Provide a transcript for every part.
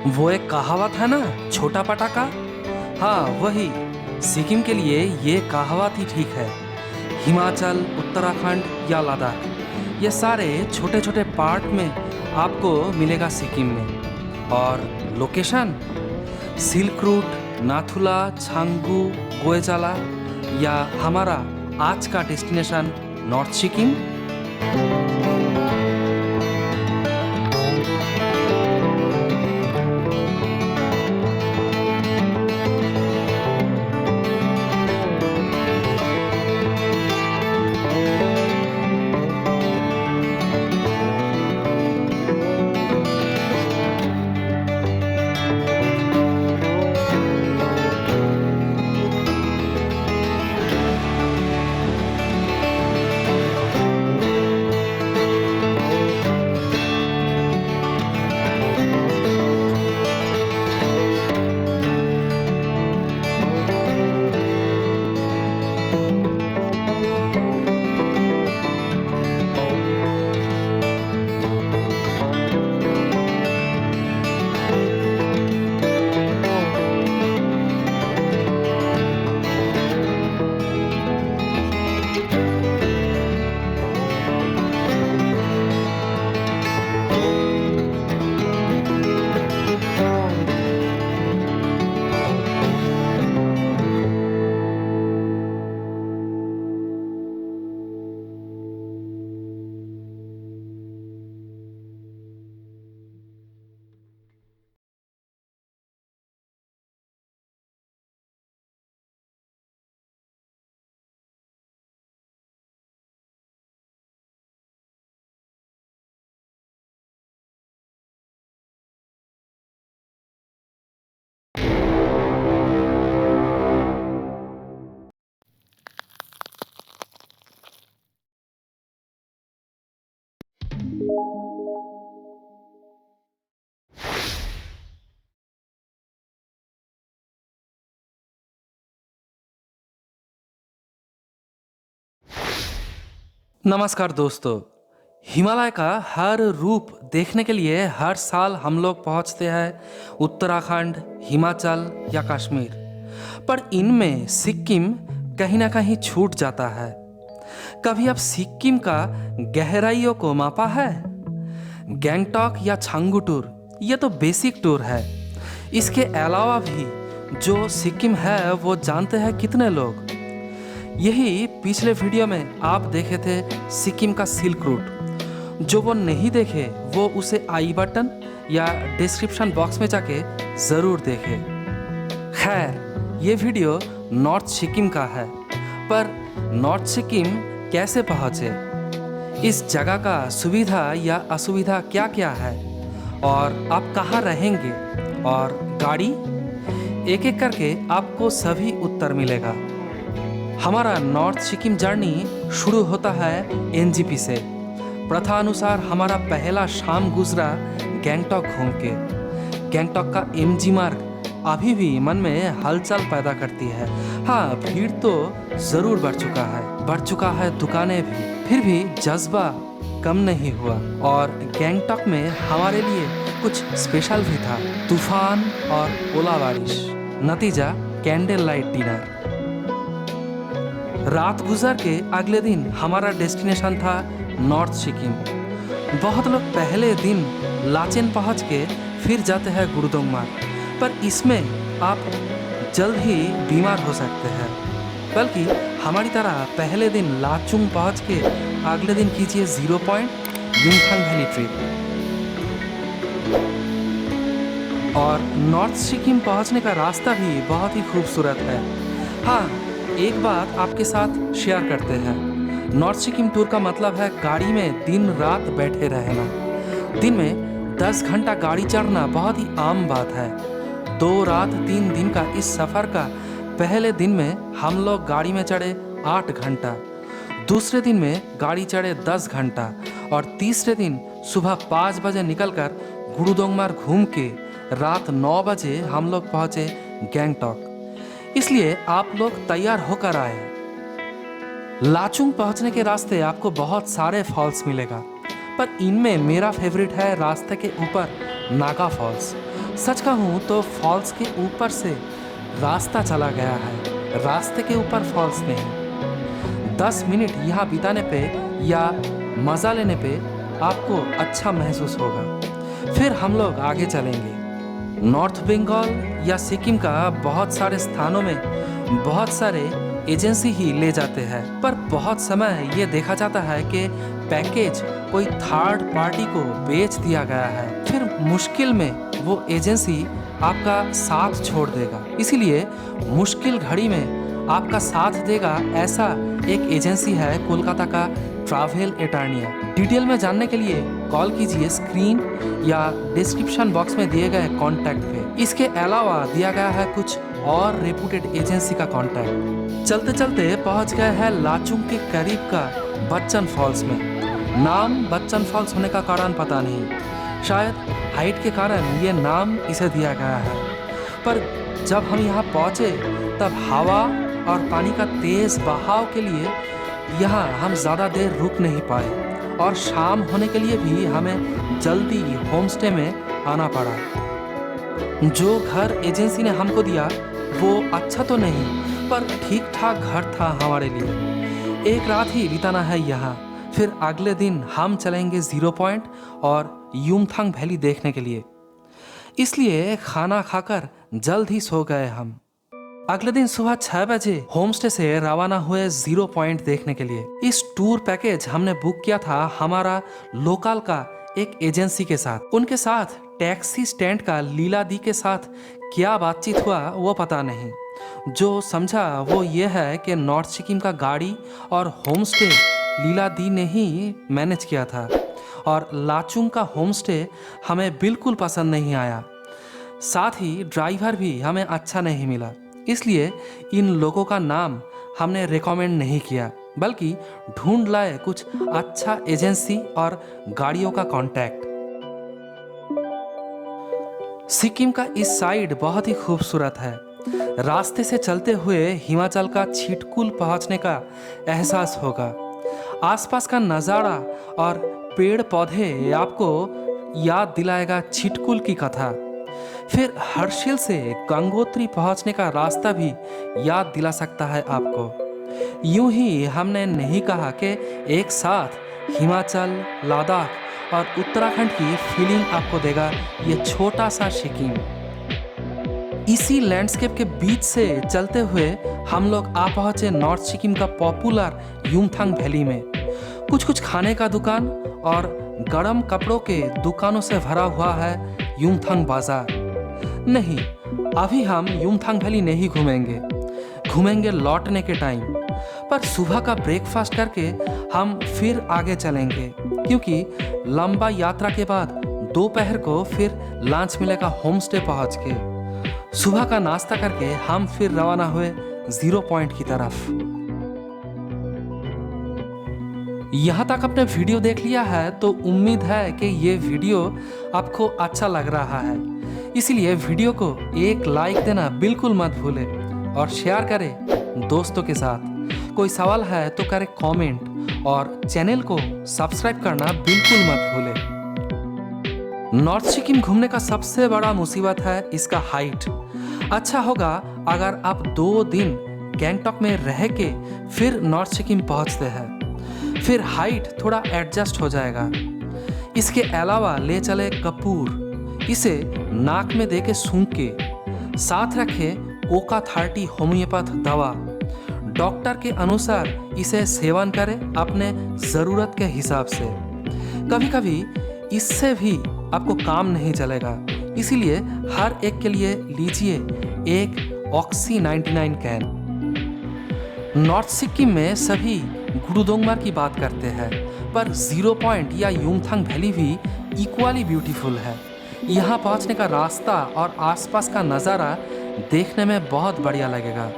वो एक कहावत है ना, छोटा पटाखा। हाँ वही। सिक्किम के लिए ये कहावत ही ठीक है। हिमाचल, उत्तराखंड या लद्दाख, ये सारे छोटे छोटे पार्ट में आपको मिलेगा सिक्किम में। और location silk route, Nathula, Changu, Goechala, या हमारा आज का डेस्टिनेशन नॉर्थ सिक्किम। नमस्कार दोस्तों। हिमालय का हर रूप देखने के लिए हर साल हम लोग पहुंचते हैं उत्तराखंड, हिमाचल या कश्मीर। पर इनमें सिक्किम कहीं ना कहीं छूट जाता है। कभी आप सिक्किम का गहराइयों को मापा है? गैंगटॉक या छांगू टूर ये तो बेसिक टूर है। इसके अलावा भी जो सिक्किम है वो जानते हैं कितने लोग? यही पिछले वीडियो में आप देखे थे सिक्किम का सिल्क रूट। जो वो नहीं देखे वो उसे आई बटन या डिस्क्रिप्शन बॉक्स में जाके ज़रूर देखे। खैर ये वीडियो नॉर्थ सिक्किम का है, पर नॉर्थ सिक्किम कैसे पहुँचे, इस जगह का सुविधा या असुविधा क्या क्या है, और आप कहाँ रहेंगे, और गाड़ी, एक एक करके आपको सभी उत्तर मिलेगा। हमारा नॉर्थ सिक्किम जर्नी शुरू होता है एनजीपी से। प्रथा अनुसार हमारा पहला शाम गुजरा गैंगटॉक घूम के। गैंगटॉक का एमजी मार्ग अभी भी मन में हलचल पैदा करती है। हाँ, भीड़ तो ज़रूर बढ़ चुका है दुकानें भी, फिर भी जज्बा कम नहीं हुआ। और गैंगटॉक में हमारे लिए कुछ स्पेशल भी था, तूफान और ओला बारिश। नतीजा कैंडल लाइट डिनर। रात गुजर के अगले दिन हमारा डेस्टिनेशन था नॉर्थ सिक्किम। बहुत लोग पहले दिन लाचेन पहुंच के फिर जाते हैं गुरुदोंगमार, पर इसमें आप जल्द ही बीमार हो सकते हैं। बल्कि हमारी तरह पहले दिन लाचुंग पहुंच के अगले दिन कीजिए 0 पॉइंट युमथांग वैली ट्रिप। और नॉर्थ सिक्किम पहुंचने का रास्ता भी बहुत ही खूबसूरत है। हाँ, एक बात आपके साथ शेयर करते हैं। नॉर्थ सिक्किम टूर का मतलब है गाड़ी में दिन रात बैठे रहना। दिन में 10 घंटा गाड़ी चढ़ना बहुत ही आम बात है। 2 रात 3 दिन का इस सफ़र का पहले दिन में हम लोग गाड़ी में चढ़े 8 घंटा, दूसरे दिन में गाड़ी चढ़े 10 घंटा, और तीसरे दिन सुबह 5 बजे निकलकर गुरुदोंगमार घूम के रात 9 बजे हम लोग पहुँचे गैंगटॉक। इसलिए आप लोग तैयार होकर आए। लाचुंग पहुंचने के रास्ते आपको बहुत सारे फॉल्स मिलेगा, पर इनमें मेरा फेवरेट है रास्ते के ऊपर नागा फॉल्स। सच कहूँ तो फॉल्स के ऊपर से रास्ता चला गया है, रास्ते के ऊपर फॉल्स नहीं। 10 मिनट यहाँ बिताने पे या मज़ा लेने पे आपको अच्छा महसूस होगा। फिर हम लोग आगे चलेंगे। नॉर्थ बंगाल या सिक्किम का बहुत सारे स्थानों में बहुत सारे एजेंसी ही ले जाते हैं, पर बहुत समय ये देखा जाता है कि पैकेज कोई थर्ड पार्टी को बेच दिया गया है। फिर मुश्किल में वो एजेंसी आपका साथ छोड़ देगा। इसीलिए मुश्किल घड़ी में आपका साथ देगा ऐसा एक एजेंसी है कोलकाता का ट्रैवल एटर्निया। डिटेल में जानने के लिए कॉल कीजिए स्क्रीन या डिस्क्रिप्शन बॉक्स में दिए गए कॉन्टैक्ट पे। इसके अलावा दिया गया है कुछ और रेपुटेड एजेंसी का कॉन्टैक्ट। चलते चलते पहुंच गए हैं लाचुंग के करीब का बच्चन फॉल्स में। नाम बच्चन फॉल्स होने का कारण पता नहीं, शायद हाइट के कारण ये नाम इसे दिया गया है। पर जब हम यहाँ पहुँचे तब हवा और पानी का तेज बहाव के लिए यहाँ हम ज़्यादा देर रुक नहीं पाए और शाम होने के लिए भी हमें जल्दी होमस्टे में आना पड़ा। जो घर एजेंसी ने हमको दिया वो अच्छा तो नहीं, पर ठीक ठाक घर था हमारे लिए। एक रात ही बिताना है यहाँ, फिर अगले दिन हम चलेंगे 0 पॉइंट और युमथांग वैली देखने के लिए। इसलिए खाना खाकर जल्द ही सो गए हम। अगले दिन सुबह 6 बजे होमस्टे से रवाना हुए 0 पॉइंट देखने के लिए। इस टूर पैकेज हमने बुक किया था हमारा लोकल का एक एजेंसी के साथ। उनके साथ टैक्सी स्टैंड का लीला दी के साथ क्या बातचीत हुआ वो पता नहीं। जो समझा वो ये है कि नॉर्थ सिक्किम का गाड़ी और होमस्टे लीला दी ने ही मैनेज किया था और लाचुंग का होमस्टे हमें बिल्कुल पसंद नहीं आया। साथ ही ड्राइवर भी हमें अच्छा नहीं मिला, इसलिए इन लोगों का नाम हमने रिकमेंड नहीं किया, बल्कि ढूंढ लाए कुछ अच्छा एजेंसी और गाड़ियों का कांटेक्ट। सिक्किम का इस साइड बहुत ही खूबसूरत है। रास्ते से चलते हुए हिमाचल का छिटकुल पहुंचने का एहसास होगा। आसपास का नज़ारा और पेड़ पौधे आपको याद दिलाएगा छिटकुल की कथा। फिर हर्षिल से गंगोत्री पहुंचने का रास्ता भी याद दिला सकता है आपको। यूं ही हमने नहीं कहा कि एक साथ हिमाचल, लद्दाख और उत्तराखंड की फीलिंग आपको देगा ये छोटा सा सिक्किम। इसी लैंडस्केप के बीच से चलते हुए हम लोग आ पहुंचे नॉर्थ सिक्किम का पॉपुलर युमथांग वैली में। कुछ खाने का दुकान और गर्म कपड़ों के दुकानों से भरा हुआ है युमथांग बाजार। नहीं, अभी हम युमथांग वैली नहीं घूमेंगे लौटने के टाइम। पर सुबह का ब्रेकफास्ट करके हम फिर आगे चलेंगे, क्योंकि लंबा यात्रा के बाद दोपहर को फिर लंच मिलेगा होमस्टे पहुंच के। सुबह का नाश्ता करके हम फिर रवाना हुए 0 पॉइंट की तरफ। यहाँ तक आपने वीडियो देख लिया है तो उम्मीद है कि ये वीडियो आपको अच्छा लग रहा है। इसलिए वीडियो को एक लाइक देना बिल्कुल मत भूलें और शेयर करें दोस्तों के साथ। कोई सवाल है तो करें कमेंट और चैनल को सब्सक्राइब करना बिल्कुल मत भूलें। नॉर्थ सिक्किम घूमने का सबसे बड़ा मुसीबत है इसका हाइट। अच्छा होगा अगर आप 2 दिन गैंगटॉक में रह के फिर नॉर्थ सिक्किम पहुंचते हैं, फिर हाइट थोड़ा एडजस्ट हो जाएगा। इसके अलावा ले चले कपूर, इसे नाक में दे के सूंघ के। साथ रखे ओका 30 होम्योपैथ दवा। डॉक्टर के अनुसार इसे सेवन करें अपने ज़रूरत के हिसाब से। कभी कभी इससे भी आपको काम नहीं चलेगा, इसीलिए हर एक के लिए लीजिए एक ऑक्सी 99 कैन। नॉर्थ सिक्किम में सभी गुरुदोंगमार की बात करते हैं, पर 0 पॉइंट या युमथांग वैली भी इक्वली ब्यूटीफुल है। यहाँ पहुँचने का रास्ता और आसपास का नज़ारा देखने में बहुत बढ़िया लगेगा।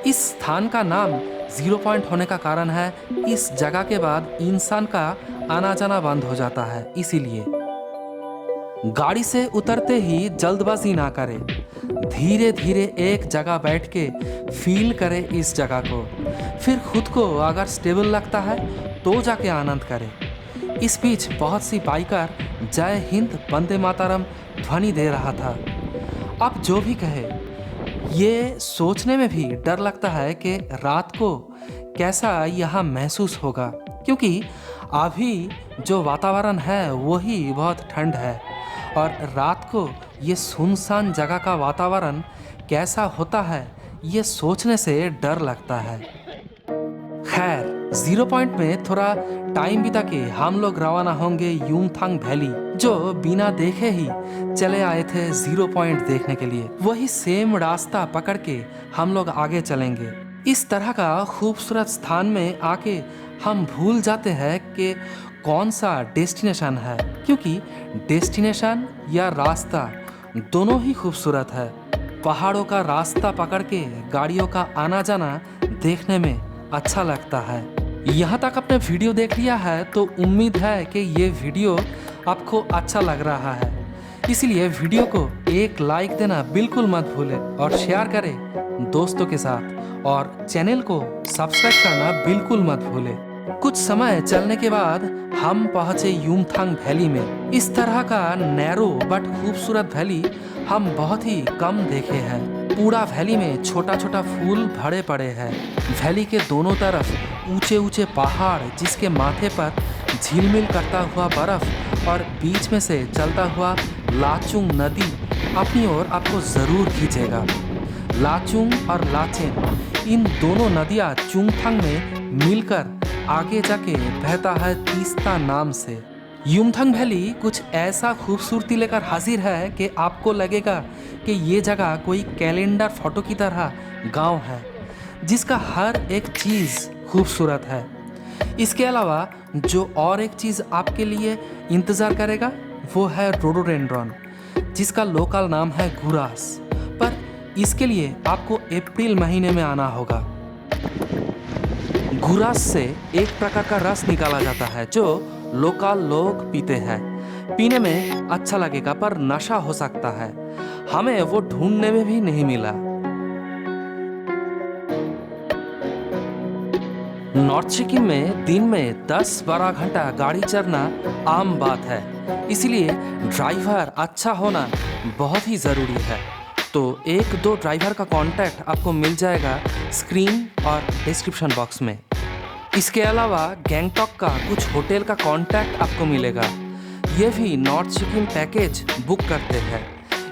इस स्थान का नाम 0 पॉइंट होने का कारण है इस जगह के बाद इंसान का आना जाना बंद हो जाता है, इसीलिए। गाड़ी से उतरते ही जल्दबाजी ना करें, धीरे धीरे एक जगह बैठ के फील करें इस जगह को। फिर खुद को अगर स्टेबल लगता है तो जाके आनंद करें। इस बीच बहुत सी बाइकर जय हिंद वंदे मातरम ध्वनि दे रहा था। आप जो भी कहे, ये सोचने में भी डर लगता है कि रात को कैसा यहाँ महसूस होगा, क्योंकि अभी जो वातावरण है वही बहुत ठंड है और रात को ये सुनसान जगह का वातावरण कैसा होता है, ये सोचने से डर लगता है। खैर, जीरो पॉइंट में थोड़ा टाइम बिता के हम लोग रवाना होंगे यूमथांग वैली, जो बिना देखे ही चले आए थे जीरो पॉइंट देखने के लिए। वही सेम रास्ता पकड़ के हम लोग आगे चलेंगे। इस तरह का खूबसूरत स्थान में आके हम भूल जाते हैं कि कौन सा डेस्टिनेशन है, क्योंकि डेस्टिनेशन या रास्ता दोनों ही खूबसूरत है। पहाड़ों का रास्ता पकड़ के गाड़ियों का आना जाना देखने में अच्छा लगता है। यहाँ तक आपने वीडियो देख लिया है तो उम्मीद है कि ये वीडियो आपको अच्छा लग रहा है, इसलिए वीडियो को एक लाइक देना बिल्कुल मत भूलें और शेयर करें दोस्तों के साथ और चैनल को सब्सक्राइब करना बिल्कुल मत भूलें। कुछ समय चलने के बाद हम पहुंचे यूमथांग वैली में। इस तरह का नैरो बट खूबसूरत वैली हम बहुत ही कम देखे हैं। पूरा वैली में छोटा छोटा फूल भरे पड़े हैं। वैली के दोनों तरफ ऊंचे ऊंचे पहाड़, जिसके माथे पर झिलमिल करता हुआ बर्फ और बीच में से चलता हुआ लाचुंग नदी अपनी ओर आपको जरूर खींचेगा। लाचुंग और लाचेन, इन दोनों नदियां चुंगथांग में मिलकर आगे जाके बहता है तीस्ता नाम से। यूमथांग वैली कुछ ऐसा खूबसूरती लेकर हाजिर है कि आपको लगेगा कि ये जगह कोई कैलेंडर फोटो की तरह गांव है, जिसका हर एक चीज़ खूबसूरत है। इसके अलावा जो और एक चीज़ आपके लिए इंतज़ार करेगा वो है रोडोडेंड्रॉन, जिसका लोकल नाम है गुरास, पर इसके लिए आपको अप्रैल महीने में आना होगा। गुरास से एक प्रकार का रस निकाला जाता है जो लोकल लोग पीते हैं। पीने में अच्छा लगेगा पर नशा हो सकता है, हमें वो ढूंढने में भी नहीं मिला। नॉर्थ सिक्किम में दिन में 10-12 घंटा गाड़ी चलना आम बात है, इसलिए ड्राइवर अच्छा होना बहुत ही ज़रूरी है। तो एक दो ड्राइवर का कांटेक्ट आपको मिल जाएगा स्क्रीन और डिस्क्रिप्शन बॉक्स में। इसके अलावा गैंगटॉक का कुछ होटल का कांटेक्ट आपको मिलेगा। ये भी नॉर्थ सिक्किम पैकेज बुक करते हैं।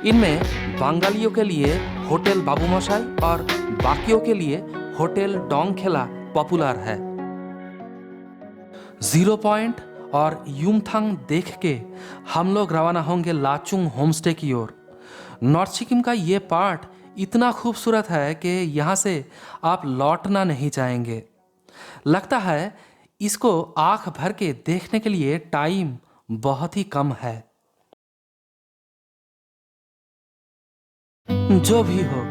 इनमें बंगालियों के लिए होटल बाबू मशाई और बाकियों के लिए होटल डोंगखेला पॉपुलर है। जीरो पॉइंट और यूमथांग देख के हम लोग रवाना होंगे लाचुंग होमस्टे की ओर। नॉर्थ सिक्किम का ये पार्ट इतना खूबसूरत है कि यहाँ से आप लौटना नहीं चाहेंगे। लगता है इसको आंख भर के देखने के लिए टाइम बहुत ही कम है। जो भी हो,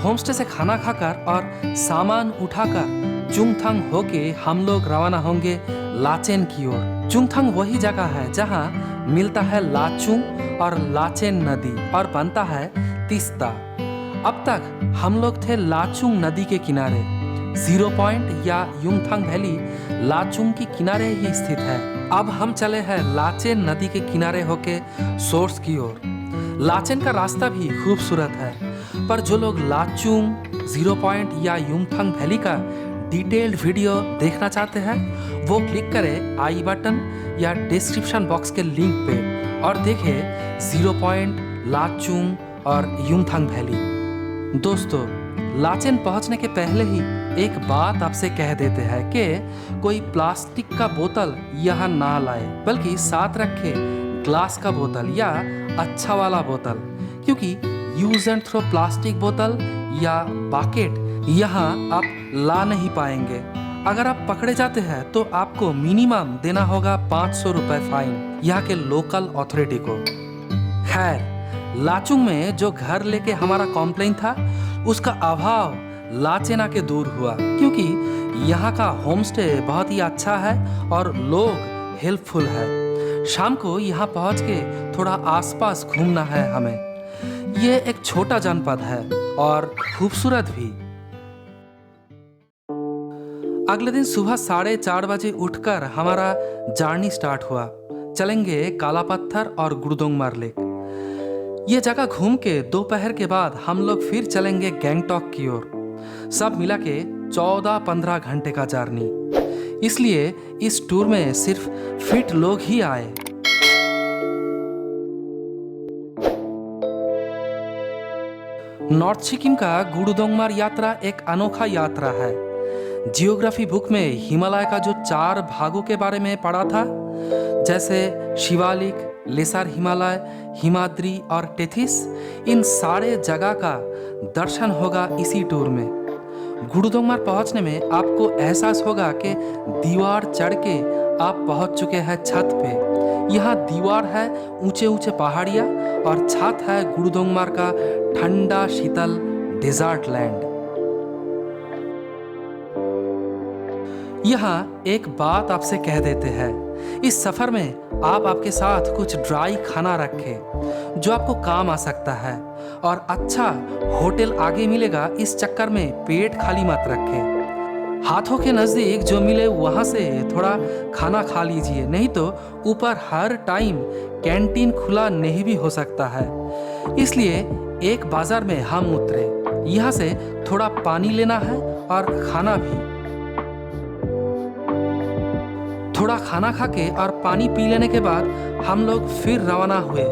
होमस्टे से खाना खाकर और सामान उठाकर चुंगथांग होके हम लोग रवाना होंगे लाचेन की ओर। चुंगथांग वही जगह है जहां मिलता है लाचुंग और लाचेन नदी और बनता है तीस्ता। अब तक हम लोग थे लाचुंग नदी के किनारे। जीरो पॉइंट या यूमथांग वैली लाचुंग की किनारे ही स्थित है। अब हम चले हैं लाचेन नदी के किनारे होके सोर्स की ओर। लाचेन का रास्ता भी खूबसूरत है, पर जो लोग लाचुंग, जीरो पॉइंट या यूमथांग वैली का डिटेल्ड वीडियो देखना चाहते हैं वो क्लिक करें आई बटन या डिस्क्रिप्शन बॉक्स के लिंक पे और देखें जीरो पॉइंट, लाचुंग और यूमथांग वैली। दोस्तों, लाचेन पहुंचने के पहले ही एक बात आपसे कह देते हैं कि कोई प्लास्टिक का बोतल यहाँ ना लाए, बल्कि साथ रखे ग्लास का बोतल या अच्छा वाला बोतल, क्योंकि यूज एंड थ्रो प्लास्टिक बोतल या बकेट यहाँ आप ला नहीं पाएंगे। अगर आप पकड़े जाते हैं तो आपको मिनिमम देना होगा 500 रुपए फाइन यहाँ के लोकल अथॉरिटी को। खैर, लाचुंग में जो घर लेके हमारा कॉम्प्लेन था उसका अभाव लाचेन आके दूर हुआ, क्योंकि यहाँ का होमस्टे बहुत ही अच्छा है और लोग हेल्पफुल है। शाम को यहाँ पहुँच के थोड़ा आसपास घूमना है हमें। ये एक छोटा जनपद है और खूबसूरत भी। अगले दिन सुबह 4:30 बजे उठकर हमारा जर्नी स्टार्ट हुआ। चलेंगे काला पत्थर और गुरुदोंगमार लेक। ये जगह घूम के दोपहर के बाद हम लोग फिर चलेंगे गैंगटॉक की ओर। सब मिला के 14-15 घंटे का जर्नी, इसलिए इस टूर में सिर्फ फिट लोग ही आए। नॉर्थ सिक्किम का गुरुदोंगमार यात्रा एक अनोखा यात्रा है। जियोग्राफी बुक में हिमालय का जो 4 भागों के बारे में पढ़ा था, जैसे शिवालिक, लेसर हिमालय, हिमाद्री और टेथिस, इन सारे जगह का दर्शन होगा इसी टूर में। गुरुदोंगमार पहुंचने में आपको एहसास होगा कि दीवार चढ़ के आप पहुंच चुके हैं छत पे। यहाँ दीवार है, ऊंचे ऊंचे पहाड़ियाँ, और छत है गुरुदोंगमार का ठंडा शीतल डेजर्ट लैंड। यहाँ एक बात आपसे कह देते हैं, इस सफर में आप आपके साथ कुछ ड्राई खाना रखें जो आपको काम आ सकता है, और अच्छा होटल आगे मिलेगा, इस चक्कर में पेट खाली मत रखें। हाथों के नज़दीक जो मिले वहाँ से थोड़ा खाना खा लीजिए, नहीं तो ऊपर हर टाइम कैंटीन खुला नहीं भी हो सकता है। इसलिए एक बाजार में हम उतरे, यहाँ से थोड़ा पानी लेना है और खाना भी। थोड़ा खाना खा के और पानी पी लेने के बाद हम लोग फिर रवाना हुए।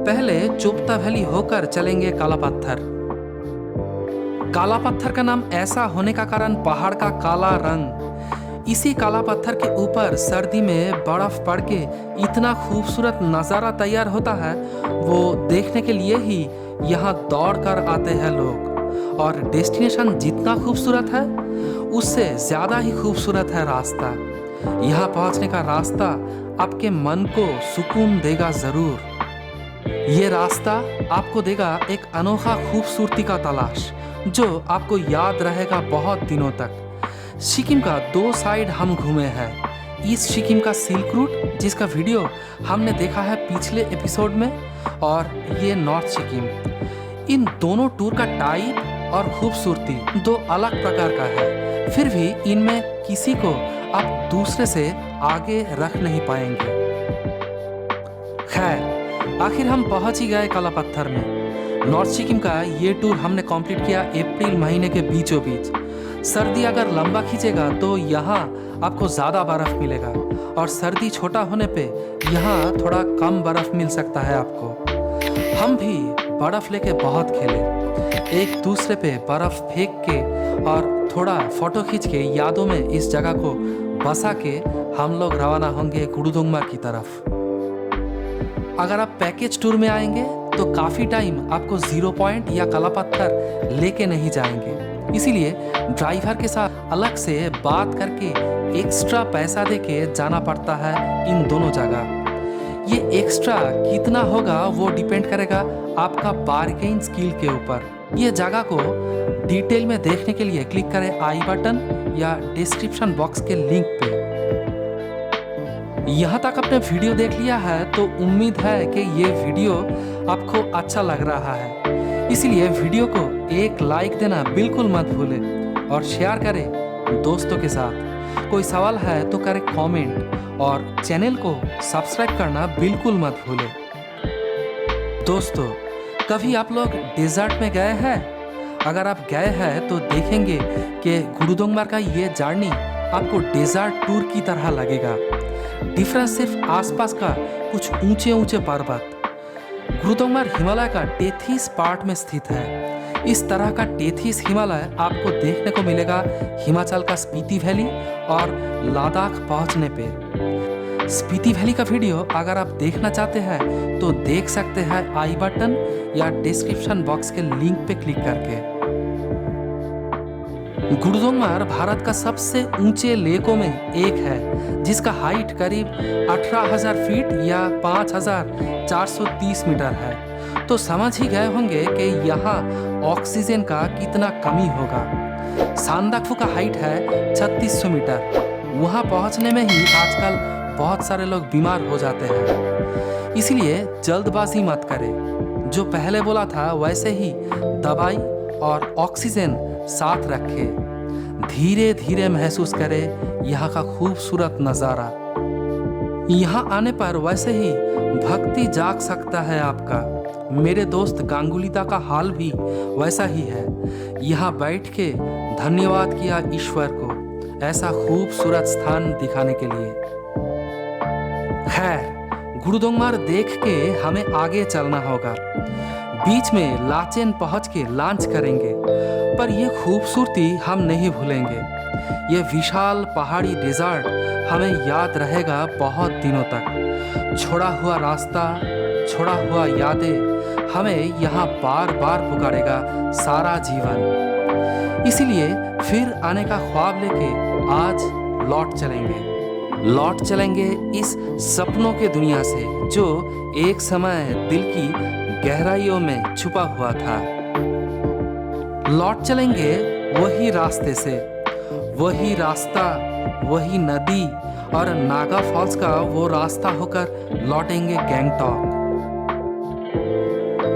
पहले चोपता वैली होकर चलेंगे काला पत्थर। काला पत्थर का नाम ऐसा होने का कारण पहाड़ का काला रंग। इसी काला पत्थर के ऊपर सर्दी में बर्फ पड़ के इतना खूबसूरत नज़ारा तैयार होता है, वो देखने के लिए ही यहाँ दौड़ कर आते हैं लोग। और डेस्टिनेशन जितना खूबसूरत है, उससे ज़्यादा ही खूबसूरत है रास्ता। यहाँ पहुँचने का रास्ता आपके मन को सुकून देगा ज़रूर। ये रास्ता आपको देगा एक अनोखा खूबसूरती का तलाश, जो आपको याद रहेगा बहुत दिनों तक। सिक्किम का 2 साइड हम घूमे हैं। ईस्ट सिक्किम का सिल्क रूट, जिसका वीडियो हमने देखा है पिछले एपिसोड में, और ये नॉर्थ सिक्किम। इन दोनों टूर का टाइप और खूबसूरती 2 अलग प्रकार का है, फिर भी इनमें किसी को आप दूसरे से आगे रख नहीं पाएंगे। खैर, आखिर हम पहुंच ही गए काला पत्थर में। नॉर्थ सिक्किम का ये टूर हमने कंप्लीट किया अप्रैल महीने के बीचों बीच। सर्दी अगर लंबा खींचेगा तो यहाँ आपको ज़्यादा बर्फ़ मिलेगा, और सर्दी छोटा होने पे यहाँ थोड़ा कम बर्फ़ मिल सकता है आपको। हम भी बर्फ़ लेके बहुत खेले, एक दूसरे पे बर्फ़ फेंक के और थोड़ा फोटो खींच के यादों में इस जगह को बसा के हम लोग रवाना होंगे गुरुदोंगमार की तरफ। अगर आप पैकेज टूर में आएंगे तो काफ़ी टाइम आपको 0 पॉइंट या काला पत्थर लेके नहीं जाएंगे, इसीलिए ड्राइवर के साथ अलग से बात करके एक्स्ट्रा पैसा देके जाना पड़ता है इन दोनों जगह। ये एक्स्ट्रा कितना होगा वो डिपेंड करेगा आपका बार्गेन स्किल के ऊपर। ये जगह को डिटेल में देखने के लिए क्लिक करें आई बटन या डिस्क्रिप्शन बॉक्स के लिंक पे। यहाँ तक आपने वीडियो देख लिया है तो उम्मीद है कि ये वीडियो आपको अच्छा लग रहा है, इसलिए वीडियो को एक लाइक देना बिल्कुल मत भूलें और शेयर करें दोस्तों के साथ। कोई सवाल है तो करें कमेंट, और चैनल को सब्सक्राइब करना बिल्कुल मत भूलें। दोस्तों, कभी आप लोग डेजर्ट में गए हैं? अगर आप गए हैं तो देखेंगे कि गुरुदोंगमार का ये जर्नी आपको डेजर्ट टूर की तरह लगेगा। डिफरेंस सिर्फ आसपास का कुछ ऊंचे ऊंचे पर्वत। गुरुदोंगमार हिमालय का टेथिस पार्ट में स्थित है। इस तरह का टेथिस हिमालय आपको देखने को मिलेगा हिमाचल का स्पीति वैली और लद्दाख पहुंचने पे। स्पीति वैली का वीडियो अगर आप देखना चाहते हैं तो देख सकते हैं आई बटन या डिस्क्रिप्शन बॉक्स के लिंक पे क्लिक करके। गुरुदोंगमार भारत का सबसे ऊंचे लेकों में एक है, जिसका हाइट करीब 18,000 फीट या 5,430 मीटर है। तो समझ ही गए होंगे कि यहाँ ऑक्सीजन का कितना कमी होगा। सांदाकफू का हाइट है 3600 मीटर। वहाँ पहुँचने में ही आजकल बहुत सारे लोग बीमार हो जाते हैं, इसलिए जल्दबाजी मत करें। जो पहले बोला था वैसे ही दवाई और ऑक्सीजन साथ रखें। धीरे धीरे महसूस करें यहाँ का खूबसूरत नज़ारा। यहाँ आने पर वैसे ही भक्ति जाग सकता है आपका। मेरे दोस्त गांगुलीदा का हाल भी वैसा ही है। यहाँ बैठ के धन्यवाद किया ईश्वर को ऐसा खूबसूरत स्थान दिखाने के लिए। खैर, गुरुदोंगमार देख के हमें आगे चलना होगा। बीच में लाचेन पहुंच के लॉन्च करेंगे, पर ये खूबसूरती हम नहीं भूलेंगे। ये विशाल पहाड़ी डेजर्ट हमें याद रहेगा बहुत दिनों तक। छोड़ा हुआ रास्ता, छोड़ा हुआ यादें हमें यहाँ बार बार पुकारेगा सारा जीवन। इसीलिए फिर आने का ख्वाब लेके आज लौट चलेंगे इस सपनों के दुनिया से जो एक समय दिल की गहराइयों में छुपा हुआ था। लौट चलेंगे वही रास्ते से, वही रास्ता, वही नदी और नागा फॉल्स का वो रास्ता होकर लौटेंगे गैंगटॉक।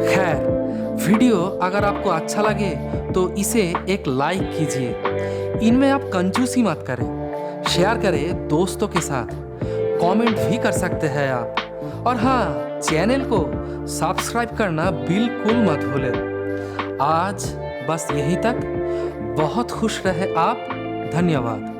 खैर, वीडियो अगर आपको अच्छा लगे तो इसे एक लाइक कीजिए। इनमें आप कंजूसी मत करें, शेयर करें दोस्तों के साथ, कमेंट भी कर सकते हैं आप। और हाँ, चैनल को सब्सक्राइब करना बिल्कुल मत भूलें। आज बस यहीं तक। बहुत खुश रहे आप। धन्यवाद।